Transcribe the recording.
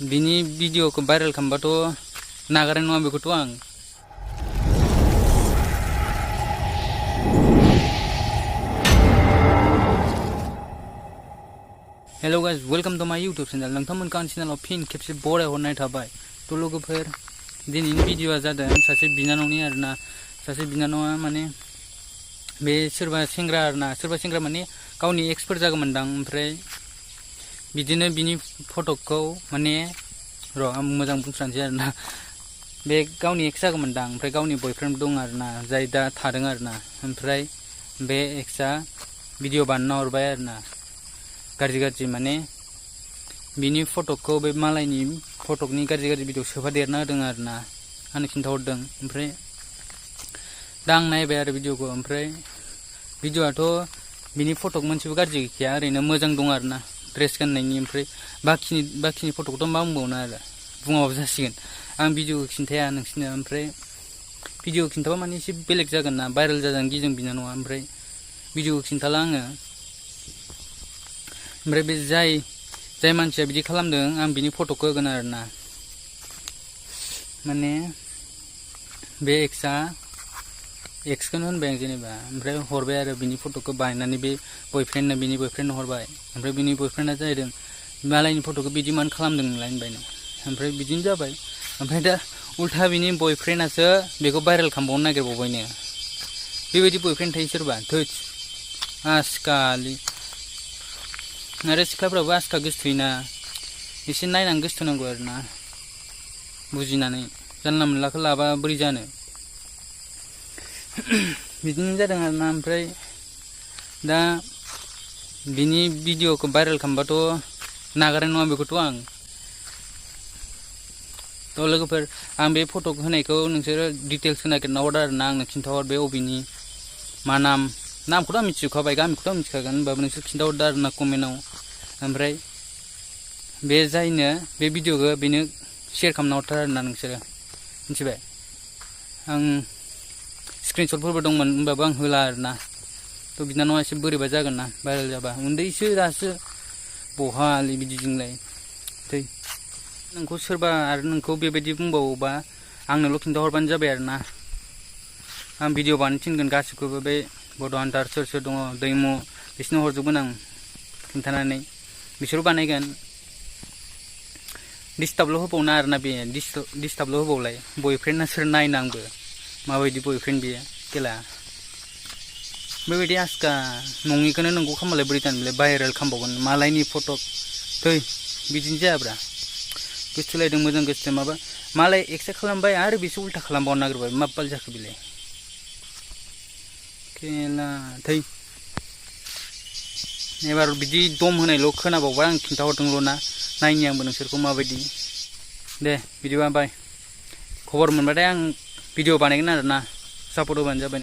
बिनि भिडिअखौ भाइरेल खालामबाथ' नागारनाय नङा बेखौथ' आं। हेलो गाइस, वेलकम टू माय यूट्यूब चैनल। नोंथांमोनखौ आंनि चैनलाव फिन खेबसे बरायहरनाय थाबाय। थ' लोगोफोर, दिनैनि भिडिअआ जादों सासे बिनानावनि आरोना। सासे बिनानावा माने बे सोरबा सेंग्रा आरोना, सोरबा सेंग्रा माने गावनि एक्सफोर जागौमोनदां। ओमफ्राय बिदिनो बिनि फटकखौ माने आं मोजां बुंस्रानोसै आरोना। बे गावनि एक्स जागौमोनदां, ओमफ्राय गावनि बयफ्रेन्ड दं आरोना, जाय दा थादों आरोना। ओमफ्राय बे एक्सआ भिडिअ बानायना हरबाय आरोना, गाज्रि माने बिनि फटकखौ बे मालायनि फटकनि गाज्रि भिडिअ सोफादेरना होदों आरोना, आंनो खिन्थाहरदों। ओमफ्राय दा आं नायबाय आरो भिडिअखौ। ओमफ्राय भिडिअआथ' बिनि फटक मोनसेबो गाज्रि गैखाया, ओरैनो मोजां दं आरोना, ड्रेस गाननायनि। ओमफ्राय बाखिनि फटकखौथ' मा बुंबावनो आरो, बुङाबाबो जासिगोन। आं भिडिअखौ खिन्थाया नोंसिनो। ओमफ्राय भिडिअ खिन्थाबा माने एसे बेलेग जागोन ना, भाइरेल जाजानो गिदों बिनानावा। ओमफ्राय भिडिअखौ खिन्थाला आङो। ओमफ्राय बे जाय मानसिया बिदि खालामदों, आं बिनि फटकखौ होगोन आरोना। माने बे एक्सखौनो होनबाय आं जेनेबा। ओमफ्राय हरबाय आरो बिनि फटकखौ बानायनानै बे बिनि बयफ्रेन्डनो हरबाय। ओमफ्राय बिनि बयफ्रेन्डआ जाहैदों मालायनि फटकखौ बिदि मानो खालामदों नोंलाय होनबायनो। ओमफ्राय बिदिनो जाबाय। ओमफ्राय दा उल्था बिनि बयफ्रेन्डआसो बेखौ भाइरेल खालामबावनो नागिरबावबायनो। बेबायदि बयफ्रेन्ड थायो सोरबा, थैद आसखालि। आरो सिख्लाफ्राबो आसखा गोसोथोयोना, एसे नायनानै गोसोथोनांगौ आरोना, बुजिनानै। जानला मोनलाखौ लाबा बोरै जानो। बिदिनो जादों आरोना। ओमफ्राय दा बिनि भिडिअखौ भाइरेल खालामबाथ' नागारनाय नङा बेखौथ' आं। थ' लोगोफोर, आं बे फटक होनायखौ नोंसोरो डिटेल्सखौ नागिरना हर आरोना, आंनो खिन्थाहर बे अबेनि, मा नामखौथ' आं मिथिजोबखाबाय, गामिखौथ' आं मिथिखागोन। होनबाबो नोंसोर खिन्थाहरदो आरोना कमेन्टआव। ओमफ्राय बे जायनो बे भिडिअखौ बेनो शेयार खालामना हरथार आरोना नोंसोरो, मिथिबाय। आं स्क्रिनशटफोरबो दंमोन, होनबाबो आं होला आरोना। थ' बिनानावा एसे बोरैबा जागोन ना, भाइरेल जाबा। उन्दैसो दासो, बहालि बिदिजोंलाय। थै, नोंखौ सोरबा आरो नोंखौ बेबायदि बुंबावोबा आंनोल' खिन्थाहरबानो जाबाय आरोना। आं भिडिअ बानायनो थिनगोन गासिखौबो। बे बड' हान्टार सोर दङ, दैमु, बिसोरनो हरजोबगोन आं खिन्थानानै। बिसोरबो बानायगोन। डिस्टार्बल' होबावना आरोना, बे डिस्टार्बल' होबावलाय। बयफ्रेन्डआ सोर नायनो आंबो, माबायदि बयफ्रेन्ड बेयो खेला। बेबायदि आसखा नङिखौनो नंगौ खालामबालाय बोरै जानोलाय, भाइरेल खालामबावगोन मालायनि फटक। थै, बिदिनो जायाब्रा। गोसोथोलायदों, मोजां गोसोथो। माबा मालाय एक्सेप्ट खालामबाय आरो बिसोर उल्था खालामबावनो नागिरबाय। मा बाल जाखो बेलाय खेला। थै, एबार बिदि दम होनायल' खोनाबावबाय, आं खिन्थाहरदोंल' ना। नायनि आंबो नोंसोरखौ माबायदि। दे बिदिबा बाय। खबर मोनबाथाय आं भिडिअ बानायगोन आरोना, सापर्ट होबानो जाबाय।